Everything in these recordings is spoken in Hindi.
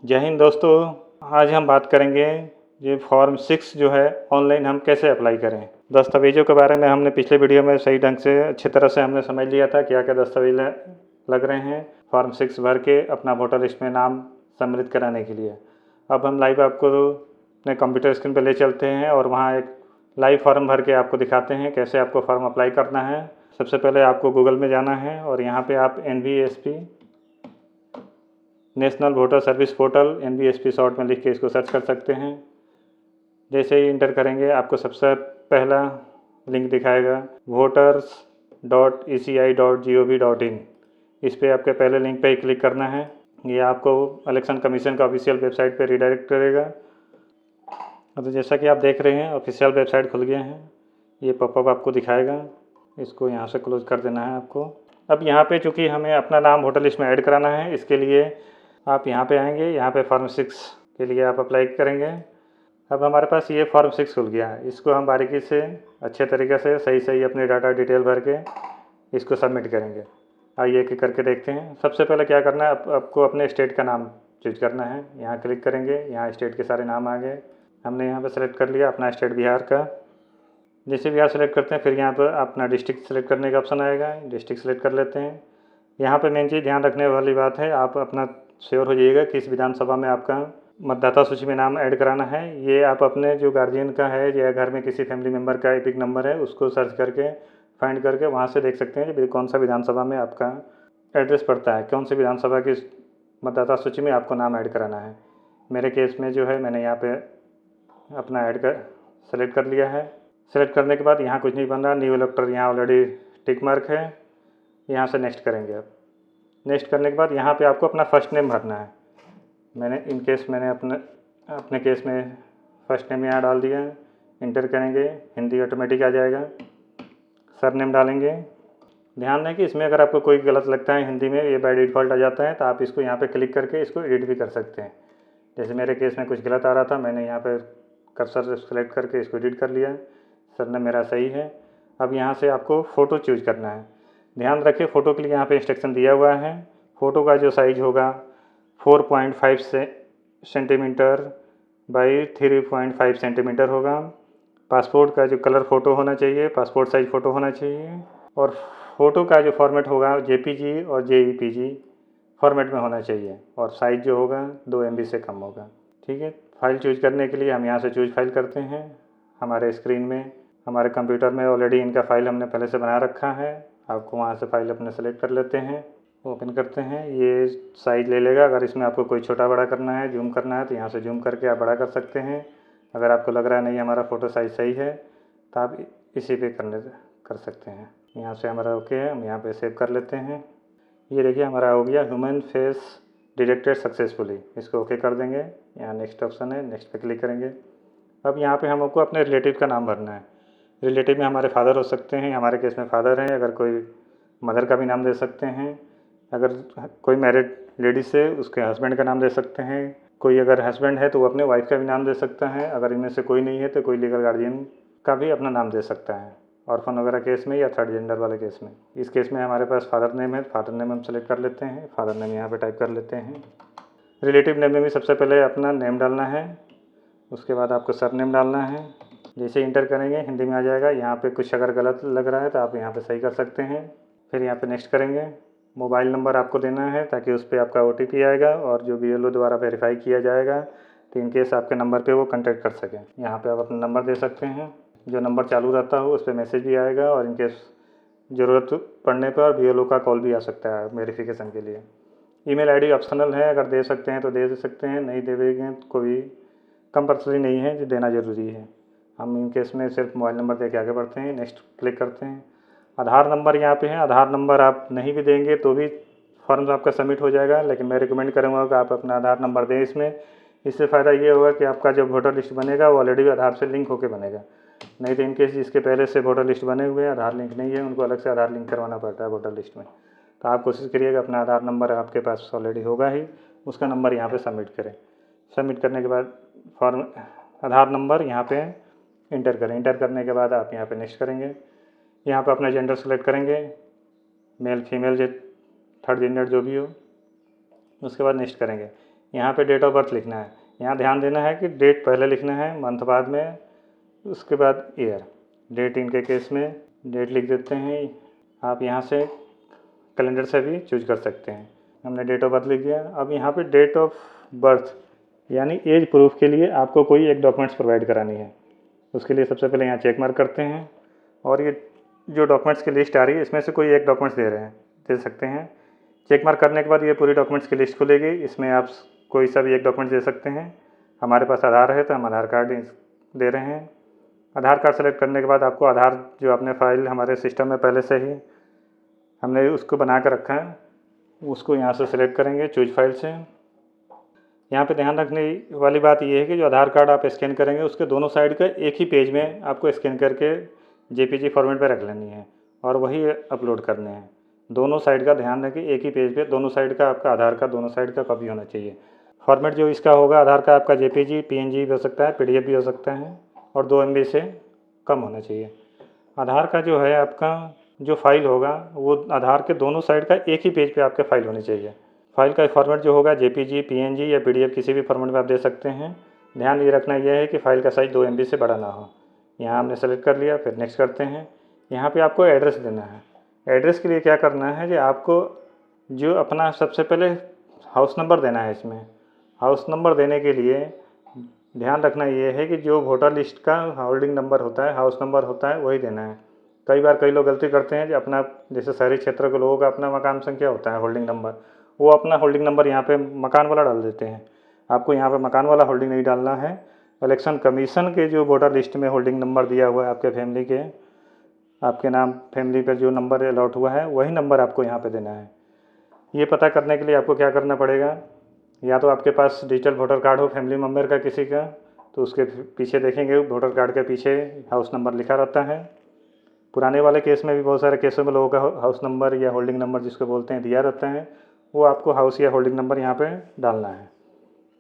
जय हिंद दोस्तों। आज हम बात करेंगे ये फॉर्म 6 जो है ऑनलाइन हम कैसे अप्लाई करें। दस्तावेज़ों के बारे में हमने पिछले वीडियो में सही ढंग से अच्छी तरह से हमने समझ लिया था क्या क्या दस्तावेज लग रहे हैं फॉर्म 6 भर के अपना वोटर लिस्ट में नाम सम्मिलित कराने के लिए। अब हम लाइव आपको अपने कंप्यूटर स्क्रीन पर ले चलते हैं और वहाँ एक लाइव फॉर्म भर के आपको दिखाते हैं कैसे आपको फॉर्म अप्लाई करना है। सबसे पहले आपको गूगल में जाना है और यहाँ पे आप NVSP national voter service portal NVSP short में लिख के इसको सर्च कर सकते हैं। जैसे ही इंटर करेंगे आपको सबसे पहला लिंक दिखाएगा voters.eci.gov.in। इस पर आपके पहले लिंक पे ही क्लिक करना है। ये आपको इलेक्शन कमीशन का ऑफिशियल वेबसाइट पे रिडायरेक्ट करेगा। तो जैसा कि आप देख रहे हैं ऑफिशियल वेबसाइट खुल गया है। ये पॉपअप आपको दिखाएगा, इसको यहाँ से क्लोज कर देना है आपको। अब यहाँ पे चूँकि हमें अपना नाम वोटर लिस्ट में ऐड कराना है, इसके लिए आप यहाँ पे आएंगे, यहाँ पे फॉर्म 6 के लिए आप अप्लाई करेंगे। अब हमारे पास ये फॉर्म 6 खुल गया है। इसको हम बारीकी से अच्छे तरीके से सही अपनी डाटा डिटेल भर के इसको सबमिट करेंगे। आइए एक करके देखते हैं। सबसे पहले क्या करना है, आपको अपने स्टेट का नाम चूज करना है। यहाँ क्लिक करेंगे, यहाँ स्टेट के सारे नाम आ गए। हमने यहाँ पर सेलेक्ट कर लिया अपना स्टेट बिहार का। जैसे बिहार सेलेक्ट करते हैं फिर यहाँ पर अपना डिस्ट्रिक्ट सेलेक्ट करने का ऑप्शन आएगा, डिस्ट्रिक्ट सेलेक्ट कर लेते हैं। यहाँ पर मेन चीज़ ध्यान रखने वाली बात है, आप अपना श्योर हो जाइएगा कि इस विधानसभा में आपका मतदाता सूची में नाम ऐड कराना है। ये आप अपने जो गार्जियन का है या घर में किसी फैमिली मेम्बर का एपिक नंबर है उसको सर्च करके फाइंड करके वहाँ से देख सकते हैं कि कौन सा विधानसभा में आपका एड्रेस पड़ता है, कौन सी विधानसभा की मतदाता सूची में आपको नाम ऐड कराना है। मेरे केस में जो है मैंने यहाँ पे अपना ऐड कर सेलेक्ट कर लिया है। सेलेक्ट करने के बाद यहाँ कुछ नहीं बन रहा, न्यू इलेक्टर यहाँ ऑलरेडी टिक मार्क है। यहाँ से नेक्स्ट करेंगे। अब नेक्स्ट करने के बाद यहाँ पे आपको अपना फर्स्ट नेम भरना है। मैंने अपने केस में फर्स्ट नेम यहाँ डाल दिया। इंटर करेंगे, हिंदी ऑटोमेटिक आ जाएगा। सर नेम डालेंगे। ध्यान दें कि इसमें अगर आपको कोई गलत लगता है हिंदी में, ये बाय डिफ़ॉल्ट आ जाता है, तो आप इसको यहाँ पे क्लिक करके इसको एडिट भी कर सकते हैं। जैसे मेरे केस में कुछ गलत आ रहा था, मैंने यहाँ पे कर्सर सेलेक्ट करके इसको एडिट कर लिया। सर नेम मेरा सही है। अब यहाँ से आपको फ़ोटो चूज करना है। ध्यान रखिए फ़ोटो के लिए यहाँ पे इंस्ट्रक्शन दिया हुआ है। फ़ोटो का जो साइज़ होगा 4.5 सेंटीमीटर बाई 3.5 सेंटीमीटर होगा। पासपोर्ट का जो कलर फ़ोटो होना चाहिए, पासपोर्ट साइज़ फ़ोटो होना चाहिए। और फ़ोटो का जो फॉर्मेट होगा JPG और JPG फॉर्मेट में होना चाहिए। और साइज़ जो होगा 2 MB से कम होगा। ठीक है। फ़ाइल चूज करने के लिए हम यहाँ से चूज फाइल करते हैं। हमारे स्क्रीन में हमारे कंप्यूटर में ऑलरेडी इनका फ़ाइल हमने पहले से बना रखा है। आपको वहाँ से फ़ाइल अपने सेलेक्ट कर लेते हैं, ओपन करते हैं। ये साइज़ ले लेगा। अगर इसमें आपको कोई छोटा बड़ा करना है, जूम करना है, तो यहाँ से जूम करके आप बड़ा कर सकते हैं। अगर आपको लग रहा है नहीं हमारा फ़ोटो साइज़ सही है तो आप इसी पे कर सकते हैं। यहाँ से हमारा ओके है, हम यहाँ पे सेव कर लेते हैं। ये देखिए हमारा हो गया ह्यूमन फेस डिटेक्टेड सक्सेसफुली। इसको ओके कर देंगे। यहाँ नेक्स्ट ऑप्शन है, नेक्स्ट पे क्लिक करेंगे। अब यहाँ पे हमको अपने रिलेटिव का नाम भरना है। रिलेटिव में हमारे फादर हो सकते हैं, हमारे केस में फादर हैं। अगर कोई मदर का भी नाम दे सकते हैं। अगर कोई मैरिड लेडीज़ है उसके हस्बैंड का नाम दे सकते हैं। कोई अगर हस्बैंड है तो वो अपने वाइफ का भी नाम दे सकता है। अगर इनमें से कोई नहीं है तो कोई लीगल गार्जियन का भी अपना नाम दे सकता है, ऑर्फन वगैरह केस में या थर्ड जेंडर वाले केस में। इस केस में हमारे पास फादर नेम है, फादर नेम हम सेलेक्ट कर लेते हैं। फादर नेम यहाँ पे टाइप कर लेते हैं। रिलेटिव नेम में भी सबसे पहले अपना नेम डालना है, उसके बाद आपको सर नेम डालना है। जैसे इंटर करेंगे हिंदी में आ जाएगा। यहाँ पे कुछ अगर गलत लग रहा है तो आप यहाँ पे सही कर सकते हैं। फिर यहाँ पे नेक्स्ट करेंगे। मोबाइल नंबर आपको देना है ताकि उस पर आपका OTP आएगा और जो BLO द्वारा वेरीफाई किया जाएगा, तो इनकेस आपके नंबर पे वो कांटेक्ट कर सकें। यहाँ पे आप अपना नंबर दे सकते हैं। जो नंबर चालू रहता हो उस पर मैसेज भी आएगा और इनकेस ज़रूरत पड़ने पर BLO का कॉल भी आ सकता है वेरिफिकेशन के लिए। ईमेल ID ऑप्शनल है, अगर दे सकते हैं तो दे सकते हैं, नहीं देंगे तो कोई कंपल्सरी नहीं है, जो देना ज़रूरी है। हम इन केस में सिर्फ मोबाइल नंबर दे के आगे बढ़ते हैं। नेक्स्ट क्लिक करते हैं। आधार नंबर यहाँ पे है। आधार नंबर आप नहीं भी देंगे तो भी फॉर्म आपका सबमिट हो जाएगा, लेकिन मैं रिकमेंड करूँगा कि आप अपना आधार नंबर दें इसमें। इससे फ़ायदा ये होगा कि आपका जो वोटर लिस्ट बनेगा वो ऑलरेडी आधार से लिंक होकर बनेगा। नहीं तो इनकेस जिसके पहले से वोटर लिस्ट बने हुए हैं, आधार लिंक नहीं है, उनको अलग से आधार लिंक करवाना पड़ता है वोटर लिस्ट में। तो आप कोशिश करिएगा अपना आधार नंबर आपके पास ऑलरेडी होगा ही, उसका नंबर यहाँ पर सबमिट करें। सबमिट करने के बाद फॉर्म आधार नंबर यहाँ पे इंटर करें। इंटर करने के बाद आप यहाँ पे नेक्स्ट करेंगे। यहाँ पे अपना जेंडर सेलेक्ट करेंगे, मेल फीमेल जो थर्ड जेंडर जो भी हो। उसके बाद नेक्स्ट करेंगे। यहाँ पे डेट ऑफ बर्थ लिखना है। यहाँ ध्यान देना है कि डेट पहले लिखना है, मंथ बाद में, उसके बाद ईयर। डेट इनके केस में डेट लिख देते हैं। आप यहाँ से कैलेंडर से भी चूज कर सकते हैं। हमने डेट ऑफ बर्थ लिख दिया। अब यहाँ पे डेट ऑफ बर्थ यानी एज प्रूफ के लिए आपको कोई एक डॉक्यूमेंट्स प्रोवाइड करानी है। उसके लिए सबसे पहले यहाँ चेक मार्क करते हैं और ये जो डॉक्यूमेंट्स की लिस्ट आ रही है इसमें से कोई एक डॉक्यूमेंट्स दे सकते हैं। चेक मार्क करने के बाद ये पूरी डॉक्यूमेंट्स की लिस्ट खुलेगी। इसमें आप कोई सा भी एक डॉक्यूमेंट दे सकते हैं। हमारे पास आधार है तो हम आधार कार्ड दे रहे हैं। आधार कार्ड सेलेक्ट करने के बाद आपको आधार जो आपने फाइल हमारे सिस्टम में पहले से ही हमने उसको बना कर रखा है, उसको यहाँ से सिलेक्ट करेंगे चूज फाइल से। यहाँ पे ध्यान रखने वाली बात ये है कि जो आधार कार्ड आप स्कैन करेंगे उसके दोनों साइड का एक ही पेज में आपको स्कैन करके JPG फॉर्मेट पे रख लेनी है और वही अपलोड करने हैं। दोनों साइड का ध्यान रखें, एक ही पेज पे दोनों साइड का आपका आधार का दोनों साइड का कॉपी होना चाहिए। फॉर्मेट जो इसका होगा आधार का आपका JPG PNG भी हो सकता है, PDF भी हो सकता है और 2 MB से कम होना चाहिए। आधार का जो है आपका जो फाइल होगा वो आधार के दोनों साइड का एक ही पेज पे आपके फाइल होनी चाहिए। फाइल का फॉर्मेट जो होगा JPG PNG या PDF किसी भी फॉर्मेट में आप दे सकते हैं। ध्यान ये रखना यह है कि फ़ाइल का साइज़ 2 MB से बड़ा ना हो। यहाँ हमने सेलेक्ट कर लिया, फिर नेक्स्ट करते हैं। यहाँ पे आपको एड्रेस देना है। एड्रेस के लिए क्या करना है कि आपको जो अपना सबसे पहले हाउस नंबर देना है। इसमें हाउस नंबर देने के लिए ध्यान रखना ये है कि जो वोटर लिस्ट का होल्डिंग नंबर होता है, हाउस नंबर होता है, वही देना है। कई बार कई लोग गलती करते हैं कि अपना जैसे शहरी क्षेत्र के लोगों का अपना मकान संख्या होता है होल्डिंग नंबर, वो अपना होल्डिंग नंबर यहाँ पे मकान वाला डाल देते हैं। आपको यहाँ पे मकान वाला होल्डिंग नहीं डालना है। इलेक्शन कमीशन के जो वोटर लिस्ट में होल्डिंग नंबर दिया हुआ है आपके फैमिली के, आपके नाम फैमिली पर जो नंबर अलॉट हुआ है वही नंबर आपको यहाँ पे देना है। ये पता करने के लिए आपको क्या करना पड़ेगा, या तो आपके पास डिजिटल वोटर कार्ड हो फैमिली मेम्बर का किसी का, तो उसके पीछे देखेंगे वोटर कार्ड के पीछे हाउस नंबर लिखा रहता है। पुराने वाले केस में भी बहुत सारे केसों में लोगों का हाउस नंबर या होल्डिंग नंबर जिसको बोलते हैं दिया रहता है, वो आपको हाउस या होल्डिंग नंबर यहाँ पे डालना है।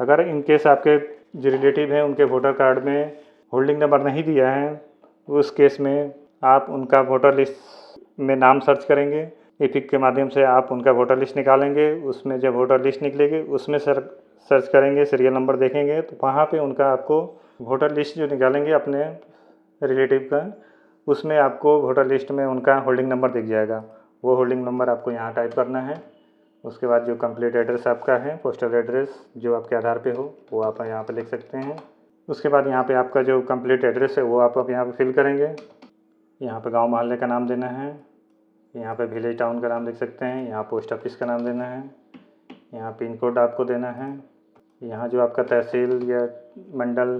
अगर इन केस आपके जो रिलेटिव हैं उनके वोटर कार्ड में होल्डिंग नंबर नहीं दिया है, उस केस में आप उनका वोटर लिस्ट में नाम सर्च करेंगे। EPIC के माध्यम से आप उनका वोटर लिस्ट निकालेंगे। उसमें जब वोटर लिस्ट निकलेगी उसमें सर्च करेंगे, सीरियल नंबर देखेंगे, तो वहाँ पे उनका आपको वोटर लिस्ट जो निकालेंगे अपने रिलेटिव का, उसमें आपको वोटर लिस्ट में उनका होल्डिंग नंबर दिख जाएगा। वो होल्डिंग नंबर आपको यहाँ टाइप करना है। उसके बाद जो कंप्लीट एड्रेस आपका है, पोस्टल एड्रेस जो आपके आधार पे हो, वो आप यहाँ पे लिख सकते हैं। उसके बाद यहाँ पे आपका जो कंप्लीट एड्रेस है वो आप यहाँ पे फिल करेंगे। यहाँ पे गांव मोहल्ले का नाम देना है। यहाँ पे विलेज टाउन का नाम लिख सकते हैं। यहाँ पोस्ट ऑफिस का नाम देना है। यहाँ पिन कोड आपको देना है। यहाँ जो आपका तहसील या मंडल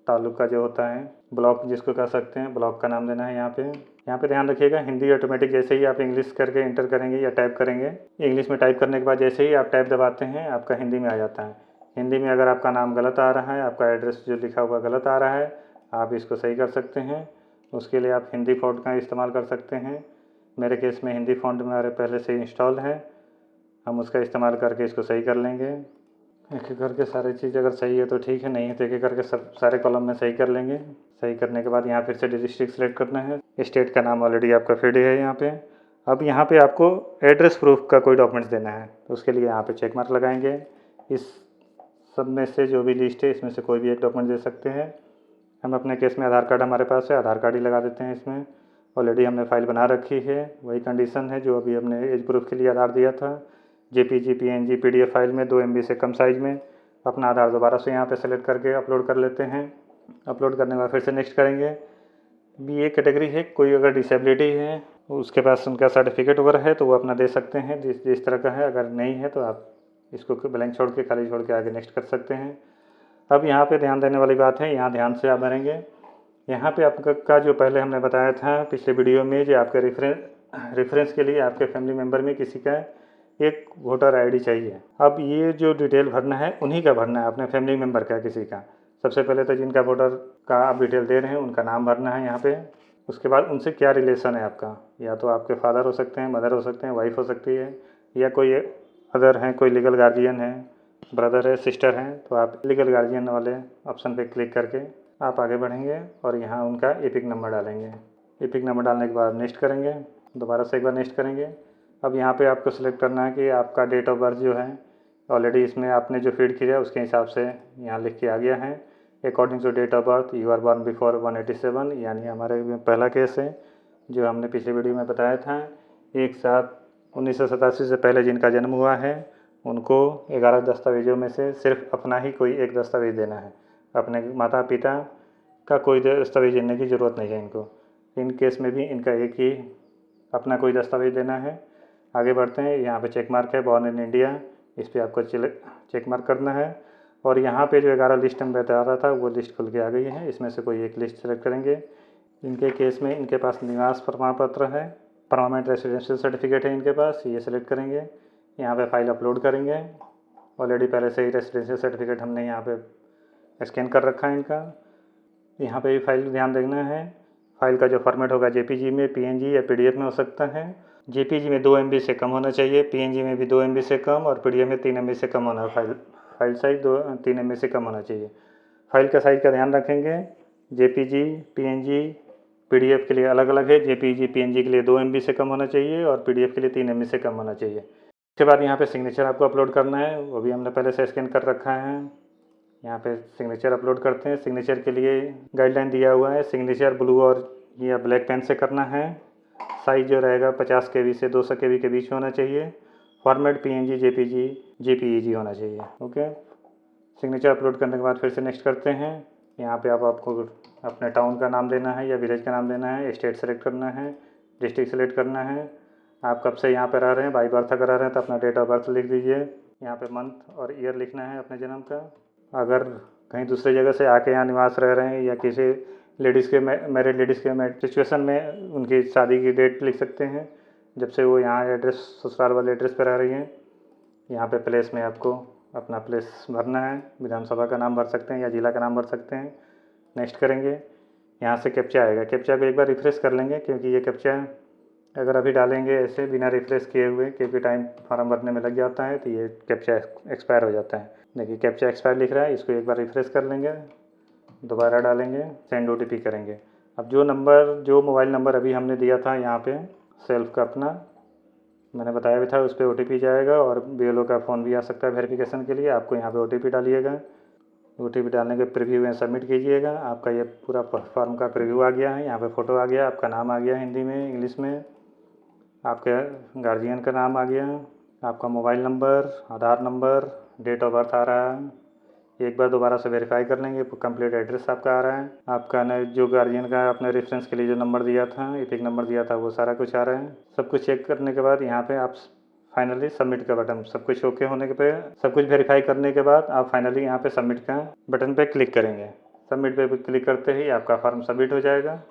तालुका जो होता है, ब्लॉक जिसको कह सकते हैं, ब्लॉक का नाम देना है यहाँ पे ध्यान रखिएगा हिंदी ऑटोमेटिक जैसे ही आप इंग्लिश करके इंटर करेंगे या टाइप करेंगे, इंग्लिश में टाइप करने के बाद जैसे ही आप टाइप दबाते हैं आपका हिंदी में आ जाता है। हिंदी में अगर आपका नाम गलत आ रहा है, आपका एड्रेस जो लिखा हुआ गलत आ रहा है, आप इसको सही कर सकते हैं। उसके लिए आप हिंदी फ़ॉन्ट का इस्तेमाल कर सकते हैं। मेरे केस में हिंदी फ़ॉन्ट मेरे पहले से इंस्टॉल है, हम उसका इस्तेमाल करके इसको सही कर लेंगे। एक एक करके सारी चीज़ अगर सही है तो ठीक है, नहीं है तो एक एक करके सब सारे कॉलम में सही कर लेंगे। सही करने के बाद यहाँ फिर से डिस्ट्रिक्ट सेलेक्ट करना है। स्टेट का नाम ऑलरेडी आपका फिड है यहाँ पे। अब यहाँ पे आपको एड्रेस प्रूफ का कोई डॉक्यूमेंट्स देना है, तो उसके लिए यहाँ पे चेक मार्क लगाएंगे। इस सब में से जो भी लिस्ट है इसमें से कोई भी एक डॉक्यूमेंट दे सकते हैं। हम अपने केस में आधार कार्ड हमारे पास है, आधार कार्ड ही लगा देते हैं। इसमें ऑलरेडी हमने फ़ाइल बना रखी है, वही कंडीशन है जो अभी हमने एज प्रूफ के लिए आधार दिया था। JPG PNG PDF फाइल में 2 MB से कम साइज़ में अपना आधार दोबारा से यहाँ पे सेलेक्ट करके अपलोड कर लेते हैं। अपलोड करने के बाद फिर से नेक्स्ट करेंगे। भी ये कैटेगरी है, कोई अगर डिसेबिलिटी है उसके पास उनका सर्टिफिकेट वगैरह है तो वो अपना दे सकते हैं जिस तरह का है। अगर नहीं है तो आप इसको ब्लैंक छोड़ के खाली छोड़ के आगे नेक्स्ट कर सकते हैं। अब यहाँ पे ध्यान देने वाली बात है, यहाँ ध्यान से आप भरेंगे। यहाँ पे आपका जो पहले हमने बताया था पिछले वीडियो में, जो आपके रेफरेंस के लिए आपके फैमिली मेम्बर में किसी का एक वोटर ID चाहिए। अब ये जो डिटेल भरना है उन्हीं का भरना है, अपने फैमिली मेम्बर का किसी का। सबसे पहले तो जिनका वोटर का आप डिटेल दे रहे हैं उनका नाम भरना है यहाँ पे। उसके बाद उनसे क्या रिलेशन है आपका, या तो आपके फादर हो सकते हैं, मदर हो सकते हैं, वाइफ हो सकती है, या कोई अदर हैं, कोई लीगल गार्जियन है, ब्रदर है, सिस्टर हैं, तो आप लीगल गार्जियन वाले ऑप्शन पे क्लिक करके आप आगे बढ़ेंगे और यहाँ उनका EPIC नंबर डालेंगे। EPIC नंबर डालने के बाद नेक्स्ट करेंगे, दोबारा से एक बार नेक्स्ट करेंगे। अब यहाँ पे आपको सेलेक्ट करना है कि आपका डेट ऑफ बर्थ जो है ऑलरेडी इसमें आपने जो फीड किया उसके हिसाब से यहाँ लिख के आ गया है। According to date of birth you are born before 187, यानी हमारे में पहला केस है जो हमने पिछले वीडियो में बताया था। 1/7/1987 से पहले जिनका जन्म हुआ है उनको 11 दस्तावेज़ों में से सिर्फ अपना ही कोई एक दस्तावेज़ देना है। अपने माता पिता का कोई दस्तावेज़ देने की ज़रूरत नहीं है इनको। इन केस में भी इनका एक ही अपना कोई दस्तावेज़ देना है। आगे बढ़ते हैं। यहाँ पे चेक मार्क है बॉर्न इन इंडिया, इस पर आपको चेक मार्क करना है। और यहाँ पे जो 11 लिस्ट में बता रहा था वो लिस्ट खुल के आ गई है। इसमें से कोई एक लिस्ट सेलेक्ट करेंगे। इनके केस में इनके पास निवास प्रमाण पत्र है, परमानेंट रेसिडेंशियल सर्टिफिकेट है इनके पास, ये सेलेक्ट करेंगे। यहाँ पे फाइल अपलोड करेंगे। ऑलरेडी पहले से ही रेसिडेंशियल सर्टिफिकेट हमने यहाँ पे स्कैन कर रखा है इनका। यहाँ पे भी फाइल ध्यान देना है। फाइल का जो फॉर्मेट होगा JPG में, PNG या PDF में हो सकता है। JPG में 2 MB से कम होना चाहिए, PNG में भी 2 MB से कम और PDF में 3 MB से कम होना। फाइल साइज 3 MB से कम होना चाहिए। फाइल का साइज़ का ध्यान रखेंगे। JPG, PNG, PDF के लिए अलग अलग है। JPG, PNG के लिए 2 MB से कम होना चाहिए और PDF के लिए 3 MB से कम होना चाहिए। उसके बाद यहाँ पे सिग्नेचर आपको अपलोड करना है, वो भी हमने पहले से स्कैन कर रखा है। यहाँ पे सिग्नेचर अपलोड करते हैं। सिग्नेचर के लिए गाइडलाइन दिया हुआ है, सिग्नेचर ब्लू और या ब्लैक पेन से करना है। साइज़ जो रहेगा 50 KB से 200 KB के बीच होना चाहिए। फॉर्मेट PNG, JPG, JPEG होना चाहिए। ओके, सिग्नेचर अपलोड करने के बाद फिर से नेक्स्ट करते हैं। यहाँ पे आपको अपने टाउन का नाम देना है या विलेज का नाम देना है। स्टेट सेलेक्ट करना है, डिस्ट्रिक्ट सेलेक्ट करना है। आप कब से यहाँ पर रह रहे हैं, बाई बर्थ अगर रह रहे हैं तो अपना डेट ऑफ बर्थ लिख दीजिए। यहाँ पे मंथ और ईयर लिखना है अपने जन्म का। अगर कहीं दूसरी जगह से आके यहाँ निवास रह रहे हैं या किसी लेडीज़ के मैरिड लेडीज़ के सिचुएशन में उनकी शादी की डेट लिख सकते हैं जब से वो यहाँ एड्रेस ससुराल वाले एड्रेस पर रह रही हैं। यहाँ पे प्लेस में आपको अपना प्लेस भरना है। विधानसभा का नाम भर सकते हैं या ज़िला का नाम भर सकते हैं। नेक्स्ट करेंगे। यहाँ से कैप्चा आएगा, कैप्चा को एक बार रिफ्रेश कर लेंगे क्योंकि ये कैप्चा अगर अभी डालेंगे ऐसे बिना रिफ्रेश किए हुए, क्योंकि टाइम फॉर्म भरने में लग जाता है तो ये कैप्चा एक्सपायर हो जाता है। देखिए कैप्चा एक्सपायर लिख रहा है, इसको एक बार रिफ्रेश कर लेंगे, दोबारा डालेंगे, सेंड OTP करेंगे। अब जो मोबाइल नंबर अभी हमने दिया था यहाँ पे सेल्फ का अपना मैंने बताया भी था, उस पर OTP जाएगा और BLO का फ़ोन भी आ सकता है वेरिफिकेशन के लिए। आपको यहाँ पे OTP डालिएगा। OTP डालने के प्रीव्यू में सबमिट कीजिएगा। आपका ये पूरा फॉर्म का प्रीव्यू आ गया है। यहाँ पे फ़ोटो आ गया, आपका नाम आ गया हिंदी में, इंग्लिश में, आपके गार्जियन का नाम आ गया, आपका mobile number, Aadhaar number, date of birth आ रहा है। एक बार दोबारा से वेरीफाई कर लेंगे, कंप्लीट एड्रेस आपका आ रहा है। आपका जो गार्जियन का आपने रेफरेंस के लिए जो नंबर दिया था, एपिक नंबर दिया था, वो सारा कुछ आ रहा है। सब कुछ चेक करने के बाद यहाँ पे आप फाइनली सबमिट का बटन, सब कुछ ओके होने के पे, सब कुछ वेरीफाई करने के बाद आप फाइनली यहाँ पे सबमिट का बटन पे क्लिक करेंगे। सबमिट पे क्लिक करते ही आपका फॉर्म सबमिट हो जाएगा।